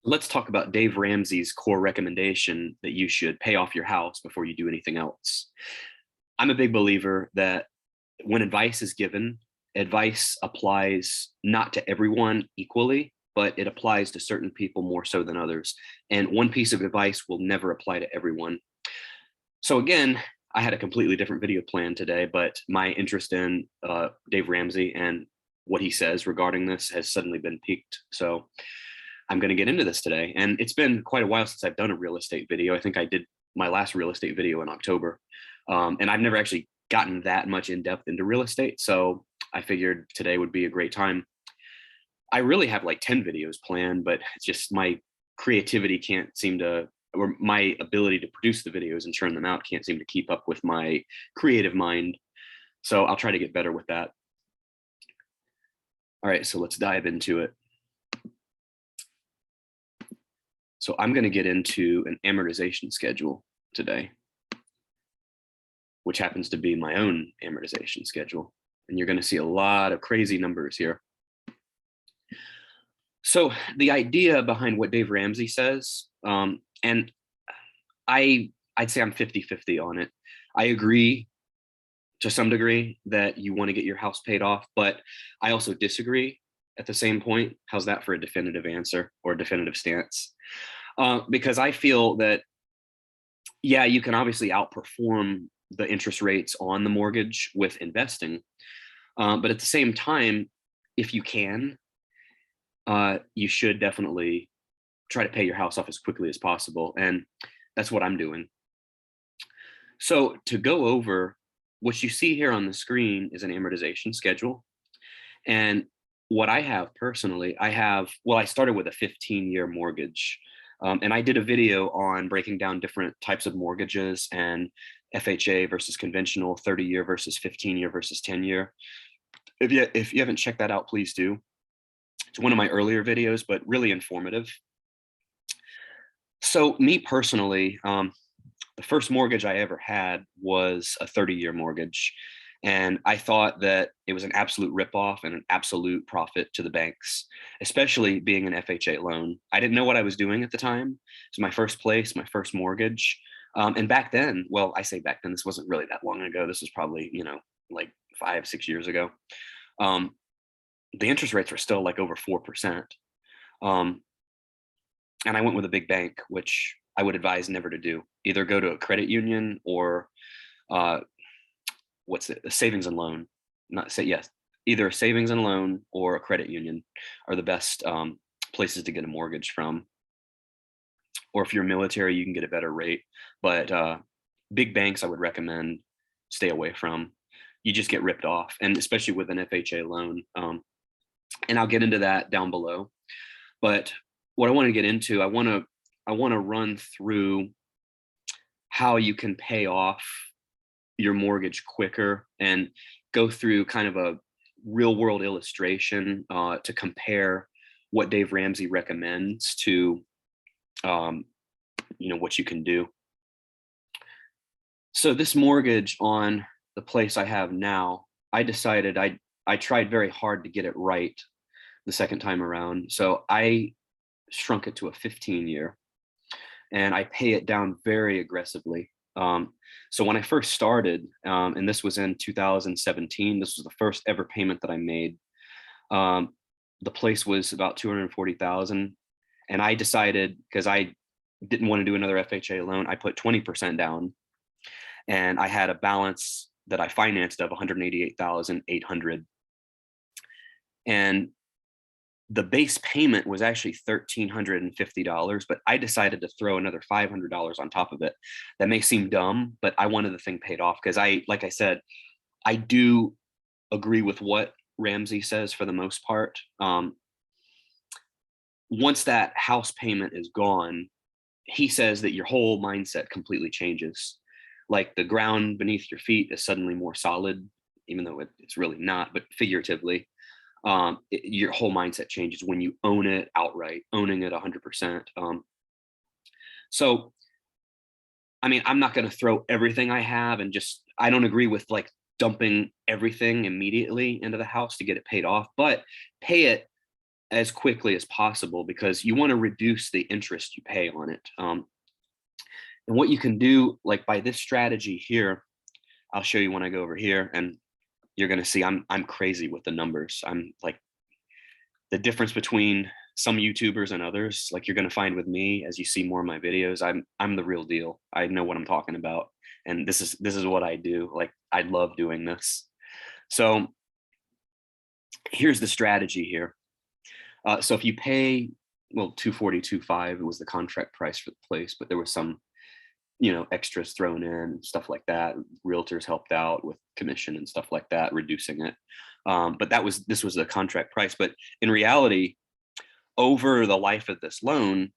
Let's talk about Dave Ramsey's core recommendation that you should pay off your house before you do anything else. I'm a big believer that when advice is given, advice applies not to everyone equally, but it applies to certain people more so than others. And one piece of advice will never apply to everyone. So, again, I had a completely different video plan today, but my interest in Dave Ramsey and what he says regarding this has suddenly been piqued. So, I'm going to get into this today. And it's been quite a while since I've done a real estate video. I think I did my last real estate video in October. And I've never actually gotten that much in depth into real estate. So I figured today would be a great time. I really have like 10 videos planned, but it's just my creativity can't seem to, or my ability to produce the videos and churn them out can't seem to keep up with my creative mind. So I'll try to get better with that. All right, so let's dive into it. So I'm going to get into an amortization schedule today, which happens to be my own amortization schedule. And you're going to see a lot of crazy numbers here. So the idea behind what Dave Ramsey says, and I'd say I'm 50-50 on it. I agree to some degree that you want to get your house paid off, but I also disagree at the same point. How's that for a definitive answer or a definitive stance? Because I feel that, yeah, you can obviously outperform the interest rates on the mortgage with investing. But at the same time, if you can, you should definitely try to pay your house off as quickly as possible. And that's what I'm doing. So to go over what you see here on the screen is an amortization schedule. And what I have personally, I started with a 15-year mortgage. And I did a video on breaking down different types of mortgages and FHA versus conventional, 30-year versus 15-year versus 10-year. If you haven't checked that out, please do. It's one of my earlier videos, but really informative. So me personally, the first mortgage I ever had was a 30-year mortgage. And I thought that it was an absolute ripoff and an absolute profit to the banks, especially being an FHA loan. I didn't know what I was doing at the time. It was my first place, my first mortgage. And back then, well, I say back then, this wasn't really that long ago. This was probably, like 5, 6 years ago. The interest rates were still like over 4%. And I went with a big bank, which I would advise never to do. Either go to a credit union or a savings and loan. Not say yes, either a savings and loan or a credit union are the best places to get a mortgage from. Or if you're military, you can get a better rate. But big banks, I would recommend stay away from. You just get ripped off, and especially with an FHA loan. And I'll get into that down below. But what I want to get into, I want to run through how you can pay off your mortgage quicker and go through kind of a real world illustration to compare what Dave Ramsey recommends to what you can do. So this mortgage on the place I have now, I decided I tried very hard to get it right the second time around. So I shrunk it to a 15-year and I pay it down very aggressively. So when I first started, and this was in 2017, this was the first ever payment that I made. The place was about 240,000, and I decided, because I didn't want to do another FHA loan, I put 20% down, and I had a balance that I financed of 188,800, and the base payment was actually $1,350, but I decided to throw another $500 on top of it. That may seem dumb, but I wanted the thing paid off because like I said, I do agree with what Ramsey says for the most part. Once that house payment is gone, he says that your whole mindset completely changes. Like the ground beneath your feet is suddenly more solid, even though it's really not, but figuratively. Your whole mindset changes when you own it outright, owning it 100%. So, I mean, I'm not going to throw everything I have and I don't agree with like dumping everything immediately into the house to get it paid off, but pay it as quickly as possible because you want to reduce the interest you pay on it. And what you can do, like by this strategy here, I'll show you when I go over here, and you're going to see I'm crazy with the numbers. I'm like, the difference between some YouTubers and others, like you're going to find with me as you see more of my videos, I'm the real deal. I know what I'm talking about, and this is what I do. Like, I love doing this. So here's the strategy here. So if you pay, well, 242.5, it was the contract price for the place, but there was some, extras thrown in, stuff like that. Realtors helped out with commission and stuff like that, reducing it. But this was the contract price. But in reality, over the life of this loan,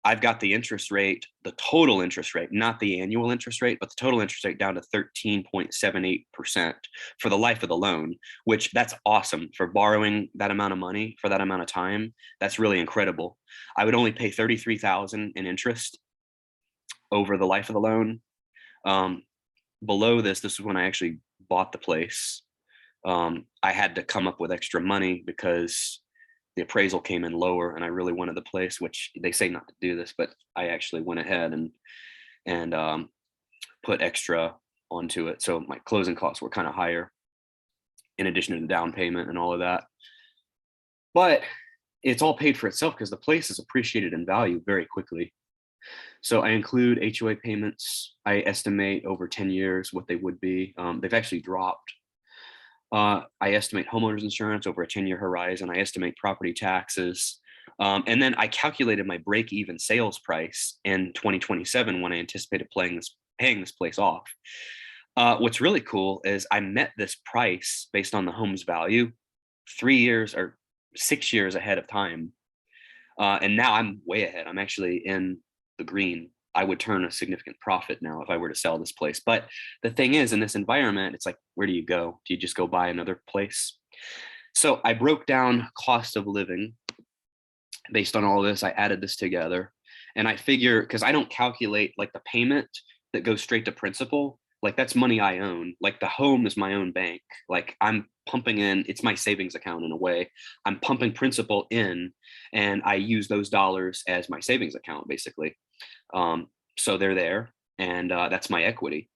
I've got the interest rate, the total interest rate, not the annual interest rate, but the total interest rate down to 13.78% for the life of the loan, which that's awesome for borrowing that amount of money for that amount of time. That's really incredible. I would only pay $33,000 in interest over the life of the loan. Below this is when I actually bought the place. I had to come up with extra money because the appraisal came in lower and I really wanted the place, which they say not to do this, but I actually went ahead and put extra onto it. So my closing costs were kind of higher in addition to the down payment and all of that. But it's all paid for itself because the place is appreciated in value very quickly. So I include HOA payments. I estimate over 10 years what they would be. They've actually dropped. I estimate homeowners insurance over a 10-year horizon. I estimate property taxes. And then I calculated my break-even sales price in 2027 when I anticipated paying this place off. What's really cool is I met this price based on the home's value 3 years or 6 years ahead of time. And now I'm way ahead. I'm actually in the green. I would turn a significant profit now if I were to sell this place. But the thing is, in this environment, it's like, where do you go? Do you just go buy another place? So I broke down cost of living based on all of this. I added this together, and I figure, because I don't calculate like the payment that goes straight to principal, like that's money I own. Like the home is my own bank. Like I'm pumping in, it's my savings account in a way. I'm pumping principal in, and I use those dollars as my savings account basically. So they're there, and that's my equity.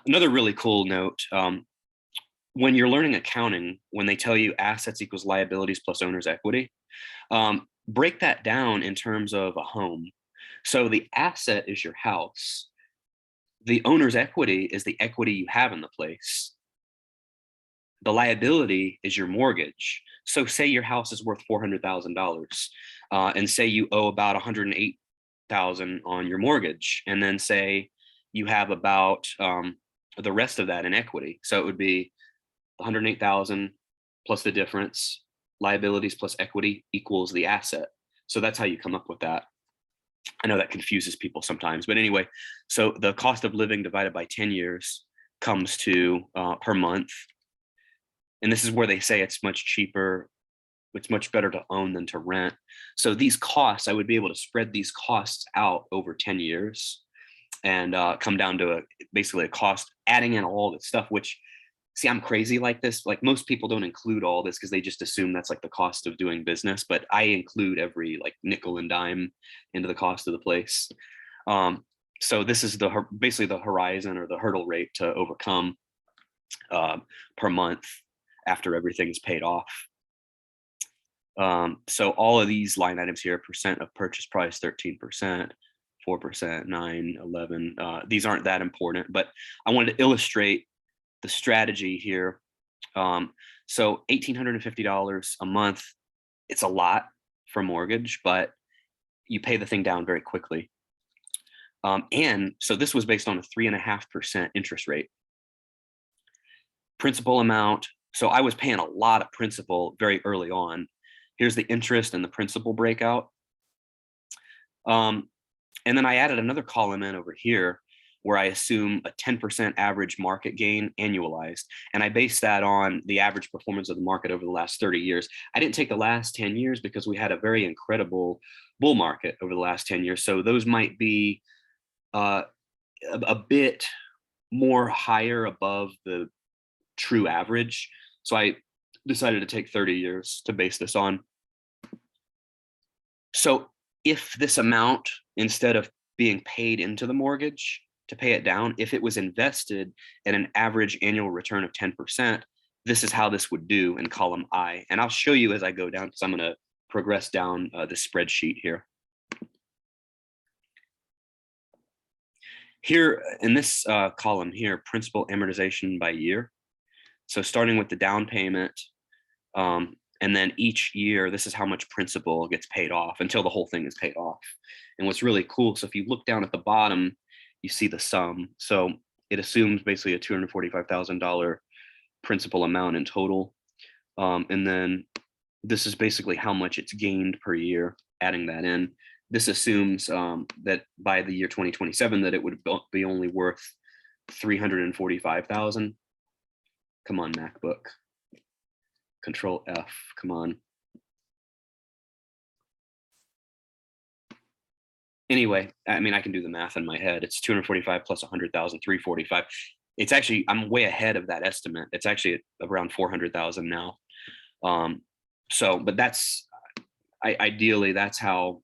Another really cool note, when you're learning accounting, when they tell you assets equals liabilities plus owner's equity, break that down in terms of a home. So the asset is your house. The owner's equity is the equity you have in the place. The liability is your mortgage. So say your house is worth $400,000, and say you owe about $108,000 on your mortgage, and then say you have about the rest of that in equity. So it would be 108,000 plus the difference. Liabilities plus equity equals the asset. So that's how you come up with that. I know that confuses people sometimes, but anyway, so the cost of living divided by 10 years comes to per month. And this is where they say it's much cheaper, it's much better to own than to rent. So these costs, I would be able to spread these costs out over 10 years and come down to basically a cost, adding in all this stuff, which, see, I'm crazy like this. Like most people don't include all this because they just assume that's like the cost of doing business, but I include every like nickel and dime into the cost of the place. So this is basically the horizon or the hurdle rate to overcome per month after everything is paid off. So all of these line items here, percent of purchase price, 13%, 4%, 9, 11. These aren't that important, but I wanted to illustrate the strategy here. So $1,850 a month, it's a lot for mortgage, but you pay the thing down very quickly. And so this was based on a 3.5% interest rate. Principal amount. So I was paying a lot of principal very early on. Here's the interest and the principal breakout. And then I added another column in over here where I assume a 10% average market gain annualized. And I base that on the average performance of the market over the last 30 years. I didn't take the last 10 years because we had a very incredible bull market over the last 10 years. So those might be a bit more higher above the true average. So I decided to take 30 years to base this on. So if this amount, instead of being paid into the mortgage to pay it down, if it was invested at an average annual return of 10%, this is how this would do in column I. And I'll show you as I go down, because I'm going to progress down the spreadsheet here. Here in this column here, principal amortization by year. So starting with the down payment, and then each year, this is how much principal gets paid off until the whole thing is paid off. And what's really cool, so if you look down at the bottom, you see the sum. So it assumes basically a $245,000 principal amount in total. And then this is basically how much it's gained per year, adding that in. This assumes that by the year 2027, that it would be only worth $345,000. Come on, MacBook. Control F, come on. Anyway, I mean, I can do the math in my head. It's 245 plus 100,000, 345. It's actually, I'm way ahead of that estimate. It's actually around 400,000 now. So, but that's, ideally, that's how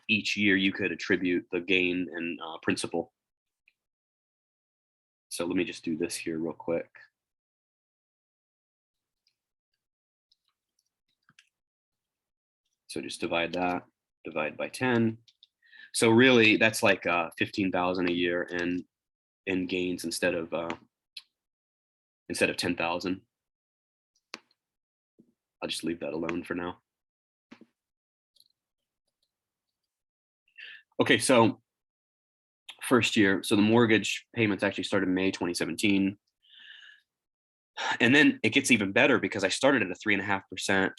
each year you could attribute the gain and principal. So let me just do this here real quick. So just divide that, divide by 10. So really that's like 15,000 a year in gains instead of 10,000. I'll just leave that alone for now. Okay, so first year, so the mortgage payments actually started May 2017. And then it gets even better because I started at a 3.5%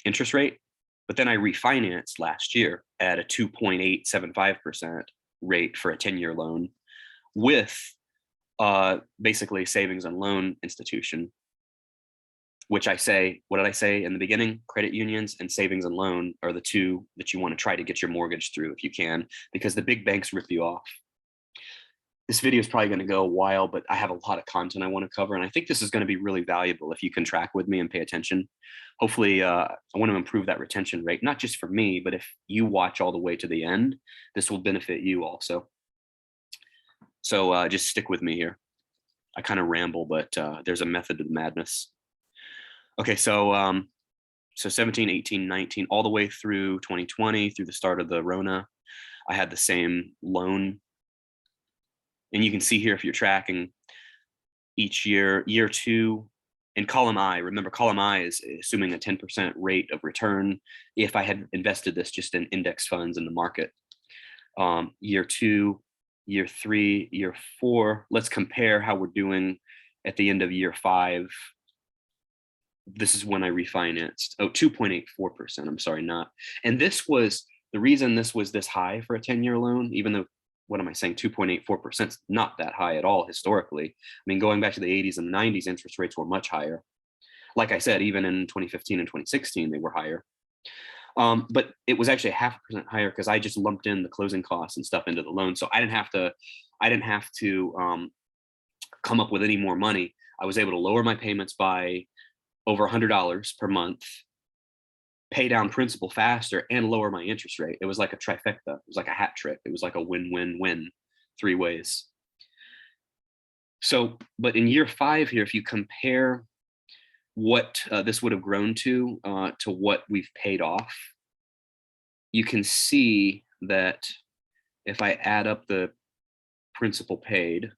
interest rate, but then I refinanced last year at a 2.875% rate for a 10-year loan with basically savings and loan institution, which I say, what did I say in the beginning? Credit unions and savings and loan are the two that you want to try to get your mortgage through if you can, because the big banks rip you off. This video is probably going to go a while, but I have a lot of content I want to cover. And I think this is going to be really valuable if you can track with me and pay attention. Hopefully, I want to improve that retention rate, not just for me, but if you watch all the way to the end, this will benefit you also. So just stick with me here. I kind of ramble, but there's a method to the madness. Okay, so 17, 18, 19, all the way through 2020, through the start of the Rona, I had the same loan. And you can see here, if you're tracking each year, year two, in column I, remember column I is assuming a 10% rate of return if I had invested this just in index funds in the market. Year two, year three, year four, let's compare how we're doing at the end of year five. This is when I refinanced. Oh, 2.84%. I'm sorry, not. And this was the reason this was this high for a 10-year loan, even though, what am I saying? 2.84% is not that high at all historically. I mean, going back to the 80s and 90s, interest rates were much higher. Like I said, even in 2015 and 2016, they were higher. But it was actually 0.5% higher because I just lumped in the closing costs and stuff into the loan. So I didn't have to come up with any more money. I was able to lower my payments by over $100 per month, pay down principal faster, and lower my interest rate. It was like a trifecta. It was like a hat trick. It was like a win-win-win, three ways. So, but in year five here, if you compare what this would have grown to what we've paid off, you can see that if I add up the principal paid,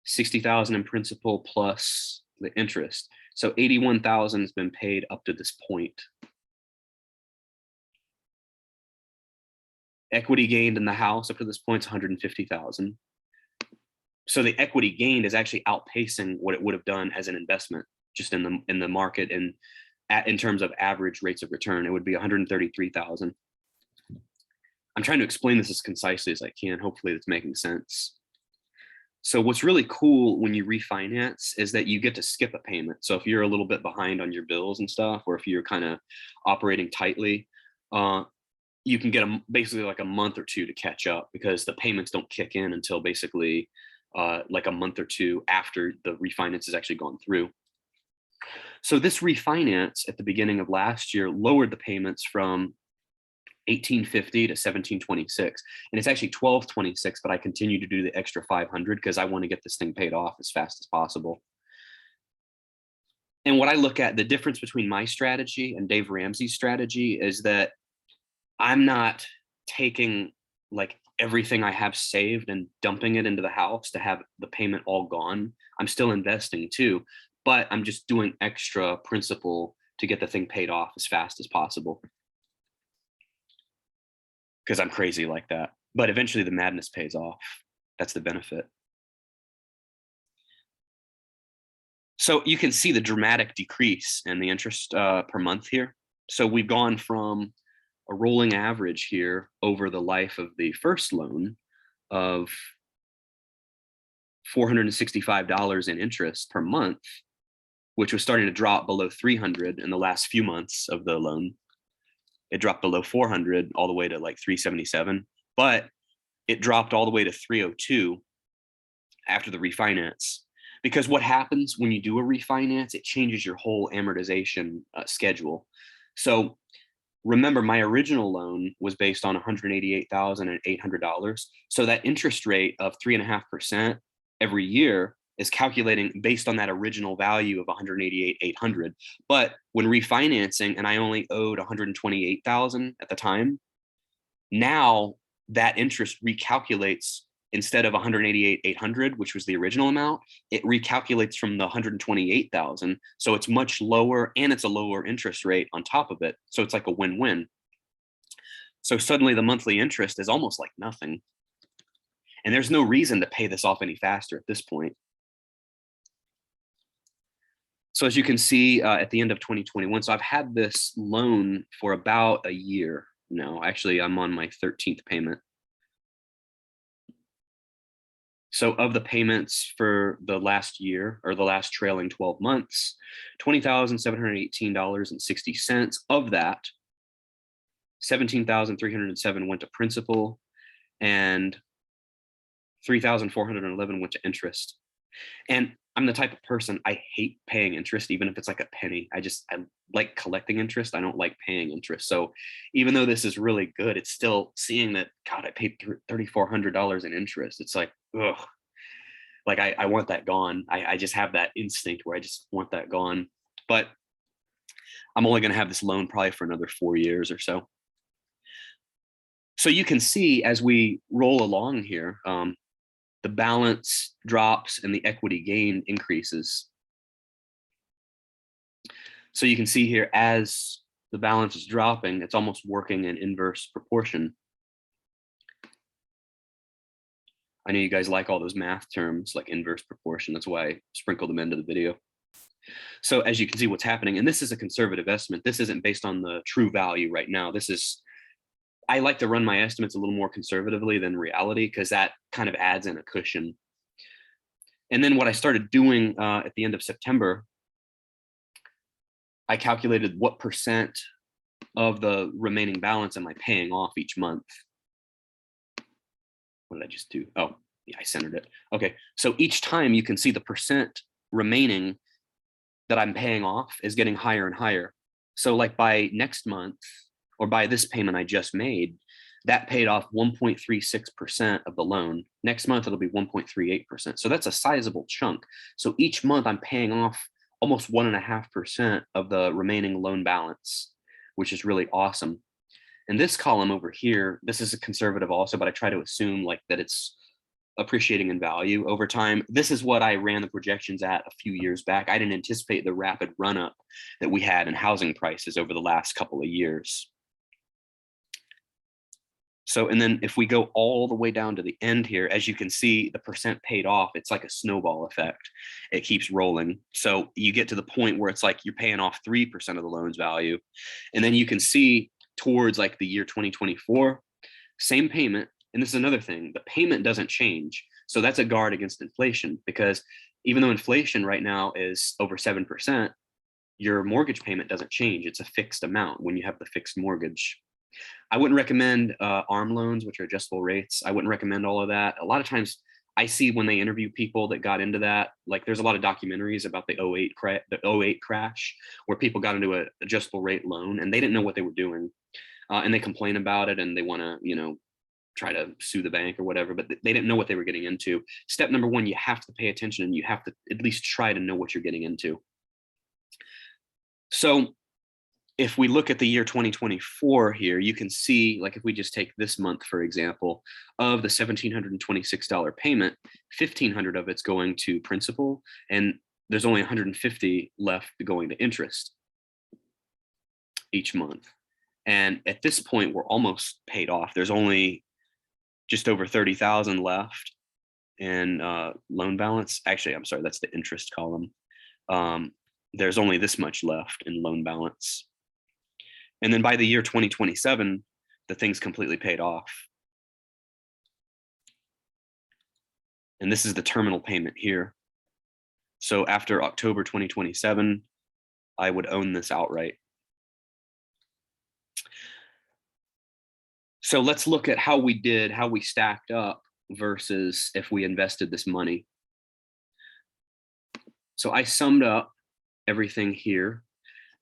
60,000 in principal plus the interest. So 81,000 has been paid up to this point. Equity gained in the house up to this point is 150,000. So the equity gained is actually outpacing what it would have done as an investment just in the market, and in terms of average rates of return, it would be 133,000. I'm trying to explain this as concisely as I can. Hopefully it's making sense. So what's really cool when you refinance is that you get to skip a payment. So if you're a little bit behind on your bills and stuff, or if you're kind of operating tightly, you can get basically like a month or two to catch up, because the payments don't kick in until basically like a month or two after the refinance has actually gone through. So this refinance at the beginning of last year lowered the payments from 1850 to 1726, and it's actually 1226, but I continue to do the extra 500 because I want to get this thing paid off as fast as possible. And what I look at, the difference between my strategy and Dave Ramsey's strategy is that I'm not taking like everything I have saved and dumping it into the house to have the payment all gone. I'm still investing too, but I'm just doing extra principal to get the thing paid off as fast as possible because I'm crazy like that. But eventually the madness pays off. That's the benefit. So you can see the dramatic decrease in the interest per month here. So we've gone from a rolling average here over the life of the first loan of $465 in interest per month, which was starting to drop below 300 in the last few months of the loan. It dropped below 400 all the way to like 377, but it dropped all the way to 302 after the refinance. Because what happens when you do a refinance, it changes your whole amortization schedule. So remember, my original loan was based on $188,800. So that interest rate of 3.5% every year is calculating based on that original value of $188,800. But when refinancing, and I only owed $128,000 at the time, now that interest recalculates. Instead of $188,800, which was the original amount, it recalculates from the $128,000. So it's much lower, and it's a lower interest rate on top of it. So it's like a win-win. So suddenly the monthly interest is almost like nothing. And there's no reason to pay this off any faster at this point. So as you can see at the end of 2021, so I've had this loan for about a year now. Actually, I'm on my 13th payment. So of the payments for the last year, or the last trailing 12 months, $20,718.60. Of that, $17,307 went to principal and $3,411 went to interest. And I'm the type of person, I hate paying interest, even if it's like a penny. I like collecting interest. I don't like paying interest. So even though this is really good, it's still seeing that, God, I paid $3,400 in interest. It's like, ugh, like I want that gone. I just have that instinct where I just want that gone. But I'm only going to have this loan probably for another 4 years or so. So you can see as we roll along here, the balance drops and the equity gain increases. So you can see here, as the balance is dropping, it's almost working in inverse proportion. I know you guys like all those math terms like inverse proportion. That's why I sprinkled them into the video. So as you can see what's happening, and this is a conservative estimate. This isn't based on the true value right now. I like to run my estimates a little more conservatively than reality because that kind of adds in a cushion. And then what I started doing at the end of September, I calculated what percent of the remaining balance am I paying off each month. What did I just do? Oh, yeah, I centered it. Okay, so each time you can see the percent remaining that I'm paying off is getting higher and higher. So like by next month, or by this payment I just made, that paid off 1.36% of the loan. Next month, it'll be 1.38%. So that's a sizable chunk. So each month I'm paying off almost 1.5% of the remaining loan balance, which is really awesome. And this column over here, this is a conservative also, but I try to assume like that it's appreciating in value over time. This is what I ran the projections at a few years back. I didn't anticipate the rapid run up that we had in housing prices over the last couple of years. So, and then if we go all the way down to the end here, as you can see, the percent paid off, it's like a snowball effect. It keeps rolling. So you get to the point where it's like you're paying off 3% of the loan's value. And then you can see towards like the year 2024, same payment. And this is another thing, the payment doesn't change. So that's a guard against inflation, because even though inflation right now is over 7%, your mortgage payment doesn't change. It's a fixed amount when you have the fixed mortgage. I wouldn't recommend ARM loans, which are adjustable rates. I wouldn't recommend all of that. A lot of times I see when they interview people that got into that, like there's a lot of documentaries about the '08 crash, where people got into an adjustable rate loan and they didn't know what they were doing, and they complain about it and they want to, try to sue the bank or whatever, but they didn't know what they were getting into. Step number one, you have to pay attention and you have to at least try to know what you're getting into. So if we look at the year 2024 here, you can see, like if we just take this month, for example, of the $1,726 payment, $1,500 of it's going to principal, and there's only $150 left going to interest each month. And at this point, we're almost paid off. There's only just over 30,000 left in loan balance. Actually, I'm sorry, that's the interest column. There's only this much left in loan balance. And then by the year 2027, the thing's completely paid off. And this is the terminal payment here. So after October 2027, I would own this outright. So let's look at how we stacked up versus if we invested this money. So I summed up everything here.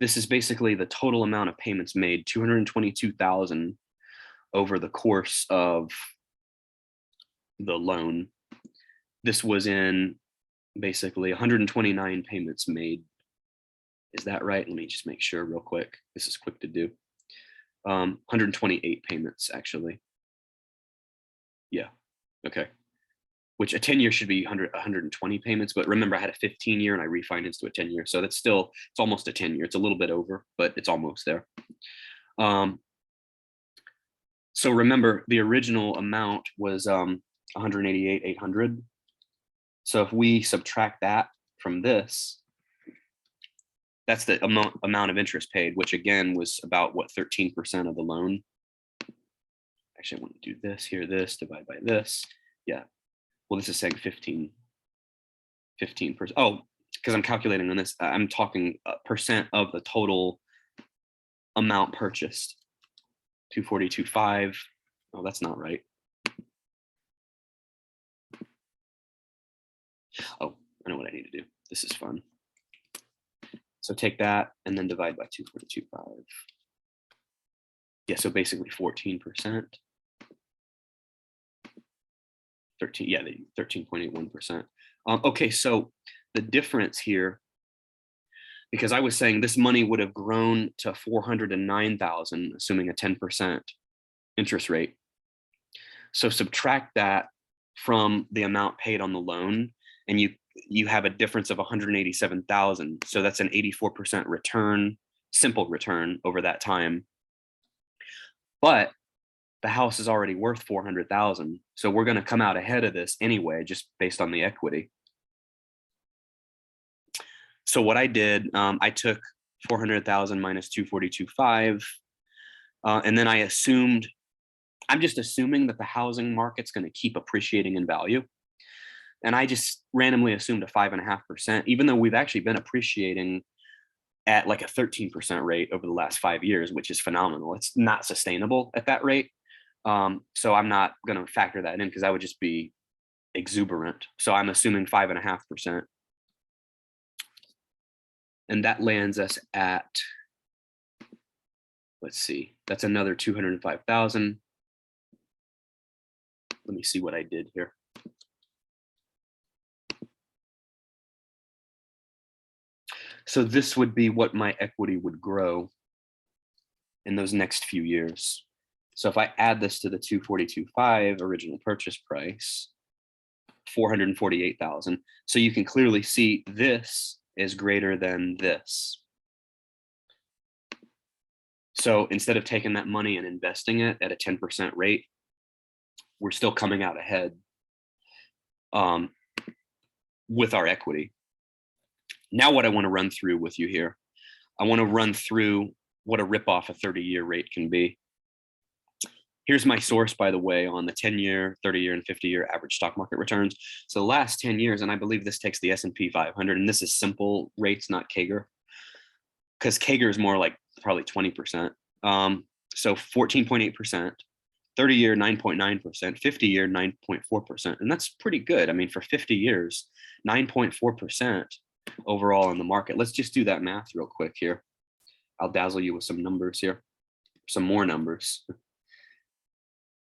This is basically the total amount of payments made, 222,000 over the course of the loan. This was in basically 129 payments made. Is that right? Let me just make sure real quick. This is quick to do. 128 payments, actually. Yeah, okay. Which a 10-year should be 120 payments, but remember I had a 15-year and I refinanced to a 10-year. So that's still, it's almost a 10-year. It's a little bit over, but it's almost there. So remember the original amount was 188,800. So if we subtract that from this, that's the amount of interest paid, which again was about what, 13% of the loan. Actually, I want to do this here, this divide by this. Yeah. Well, this is saying 15%. Oh, because I'm calculating on this, I'm talking percent of the total amount purchased. 242.5. Oh, that's not right. Oh, I know what I need to do. This is fun. So take that and then divide by 242.5. Yeah, so basically 14%. 13.81%. Okay, so the difference here, because I was saying this money would have grown to 409,000, assuming a 10% interest rate. So subtract that from the amount paid on the loan, and you have a difference of 187,000. So that's an 84% return, simple return over that time. But the house is already worth 400,000. So we're going to come out ahead of this anyway, just based on the equity. So what I did, I took 400,000 minus 242.5, and then I assumed, I'm just assuming that the housing market's going to keep appreciating in value. And I just randomly assumed a 5.5%, even though we've actually been appreciating at like a 13% rate over the last 5 years, which is phenomenal. It's not sustainable at that rate. So I'm not going to factor that in because that would just be exuberant. So I'm assuming 5.5%. And that lands us at, let's see, that's another 205,000. Let me see what I did here. So this would be what my equity would grow in those next few years. So if I add this to the 242.5 original purchase price, 448,000. So you can clearly see this is greater than this. So instead of taking that money and investing it at a 10% rate, we're still coming out ahead with our equity. Now what I want to run through with you here, I want to run through what a rip-off a 30-year rate can be. Here's my source, by the way, on the 10-year, 30-year, and 50-year average stock market returns. So the last 10 years, and I believe this takes the S&P 500, and this is simple rates, not CAGR, because CAGR is more like probably 20%. So 14.8%, 30-year 9.9%, 50-year 9.4%. And that's pretty good. I mean, for 50 years, 9.4% overall in the market. Let's just do that math real quick here. I'll dazzle you with some numbers here, some more numbers.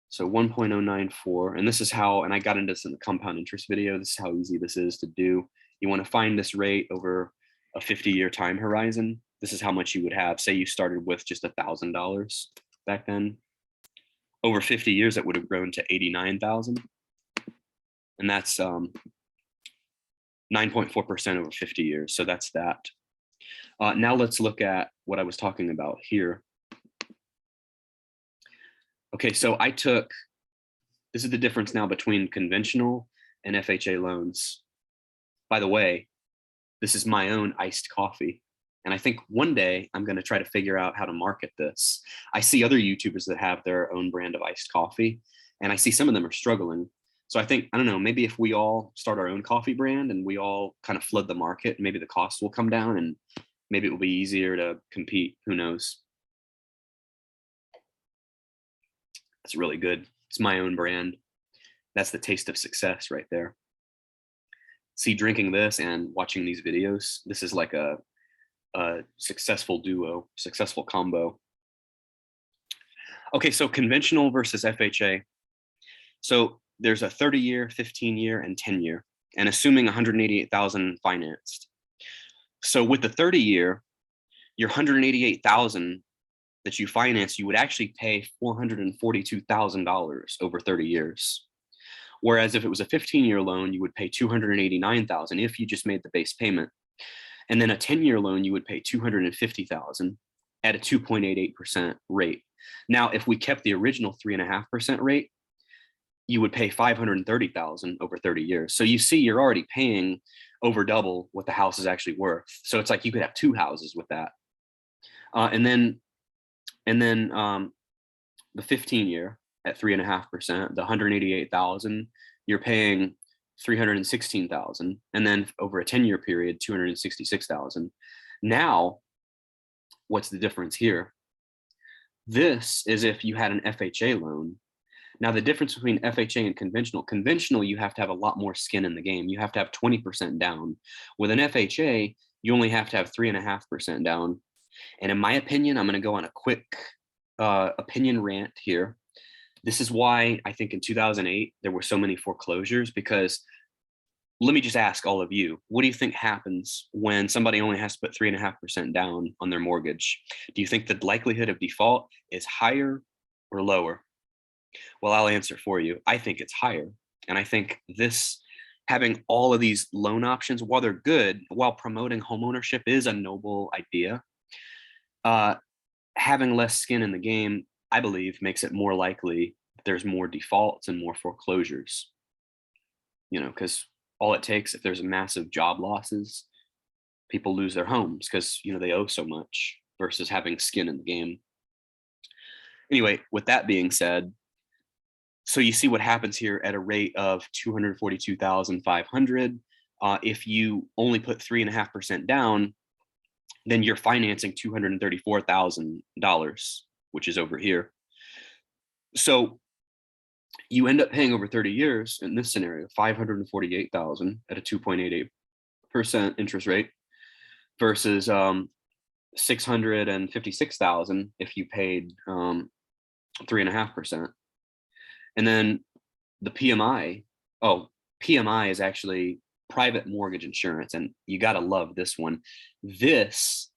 So 1.094, and this is how, and I got into this in the compound interest video, this is how easy this is to do. You want to find this rate over a 50-year time horizon. This is how much you would have. Say you started with just $1,000 back then. Over 50 years, it would have grown to 89,000. And that's 9.4% over 50 years. So that's that. Now let's look at what I was talking about here. Okay, so this is the difference now between conventional and FHA loans. By the way, this is my own iced coffee. And I think one day I'm going to try to figure out how to market this. I see other YouTubers that have their own brand of iced coffee, and I see some of them are struggling. So I think, I don't know, maybe if we all start our own coffee brand and we all kind of flood the market, maybe the cost will come down and maybe it will be easier to compete. Who knows? It's really good. It's my own brand. That's the taste of success right there. See, drinking this and watching these videos, this is like a successful duo, successful combo. Okay, so conventional versus FHA. So there's a 30-year, 15-year, and 10-year, and assuming 188,000 financed. So with the 30-year, your 188,000 that you finance, you would actually pay $442,000 over 30 years. Whereas if it was a 15-year loan, you would pay $289,000 if you just made the base payment. And then a 10-year loan, you would pay $250,000 at a 2.88% rate. Now, if we kept the original 3.5% rate, you would pay $530,000 over 30 years. So you see, you're already paying over double what the house is actually worth. So it's like you could have two houses with that. And then the 15-year at 3.5%, the 188,000, you're paying 316,000, and then over a 10-year period, 266,000. Now, what's the difference here? This is if you had an FHA loan. Now, the difference between FHA and conventional, you have to have a lot more skin in the game. You have to have 20% down. With an FHA, you only have to have 3.5% down. And in my opinion, I'm going to go on a quick opinion rant here. This is why I think in 2008, there were so many foreclosures, because let me just ask all of you, what do you think happens when somebody only has to put 3.5% down on their mortgage? Do you think the likelihood of default is higher or lower? Well, I'll answer for you. I think it's higher. And I think having all of these loan options, while they're good, while promoting homeownership is a noble idea, having less skin in the game, I believe, makes it more likely there's more defaults and more foreclosures. Because all it takes, if there's massive job losses, people lose their homes because they owe so much versus having skin in the game. Anyway, with that being said, so you see what happens here at a rate of 242,500. If you only put 3.5% down, then you're financing $234,000, which is over here. So you end up paying over 30 years in this scenario, $548,000 at a 2.88% interest rate versus $656,000 if you paid 3.5%. And then the PMI, PMI is actually private mortgage insurance, and you got to love this one. This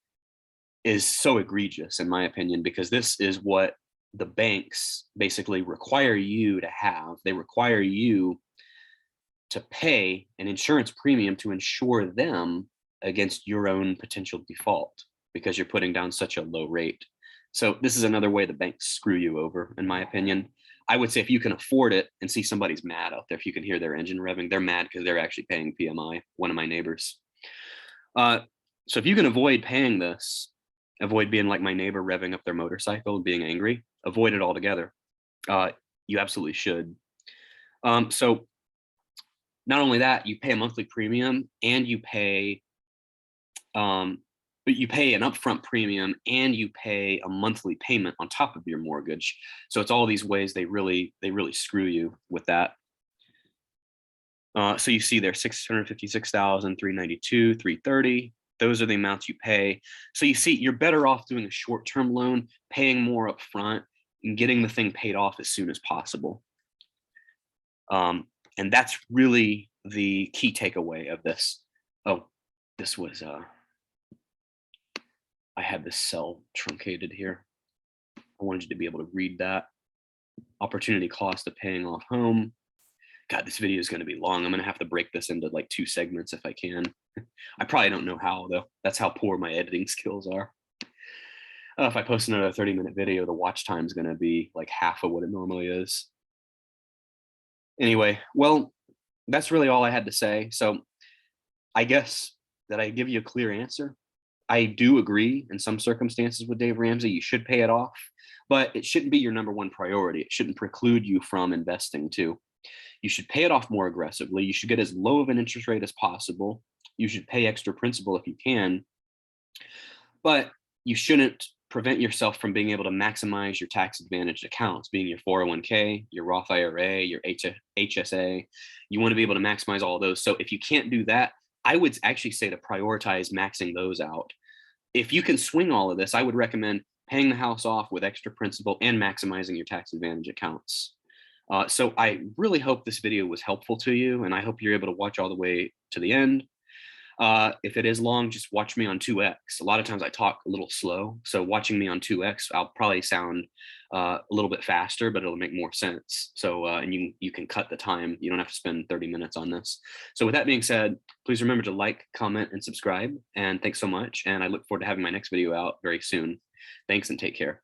is so egregious, in my opinion, because this is what the banks basically require you to have. They require you to pay an insurance premium to insure them against your own potential default because you're putting down such a low rate. So this is another way the banks screw you over, in my opinion. I would say if you can afford it and see somebody's mad out there, if you can hear their engine revving, they're mad because they're actually paying PMI, one of my neighbors. So if you can avoid paying this, avoid being like my neighbor revving up their motorcycle and being angry, avoid it altogether. You absolutely should. So not only that, you pay a monthly premium and you pay but you pay an upfront premium and you pay a monthly payment on top of your mortgage. So it's all these ways they really screw you with that. So you see there 656,000, 392, 330. Those are the amounts you pay. So you see, you're better off doing a short-term loan, paying more upfront, and getting the thing paid off as soon as possible. And that's really the key takeaway of this. Oh, this was I had this cell truncated here. I wanted you to be able to read that. Opportunity cost of paying off home. God, this video is going to be long. I'm going to have to break this into like 2 segments if I can. I probably don't know how, though. That's how poor my editing skills are. If I post another 30-minute video, the watch time is going to be like half of what it normally is. Anyway, well, that's really all I had to say. So I guess that I give you a clear answer. I do agree in some circumstances with Dave Ramsey, you should pay it off, but it shouldn't be your number one priority. It shouldn't preclude you from investing too. You should pay it off more aggressively. You should get as low of an interest rate as possible. You should pay extra principal if you can, but you shouldn't prevent yourself from being able to maximize your tax advantaged accounts, being your 401k, your Roth IRA, your HSA. You want to be able to maximize all of those. So if you can't do that, I would actually say to prioritize maxing those out. If you can swing all of this, I would recommend paying the house off with extra principal and maximizing your tax advantage accounts. So I really hope this video was helpful to you, and I hope you're able to watch all the way to the end. If it is long, just watch me on 2x. A lot of times I talk a little slow, so watching me on 2x, I'll probably sound a little bit faster, but it'll make more sense. So, and you can cut the time. You don't have to spend 30 minutes on this. So with that being said, please remember to like, comment, and subscribe. And thanks so much. And I look forward to having my next video out very soon. Thanks and take care.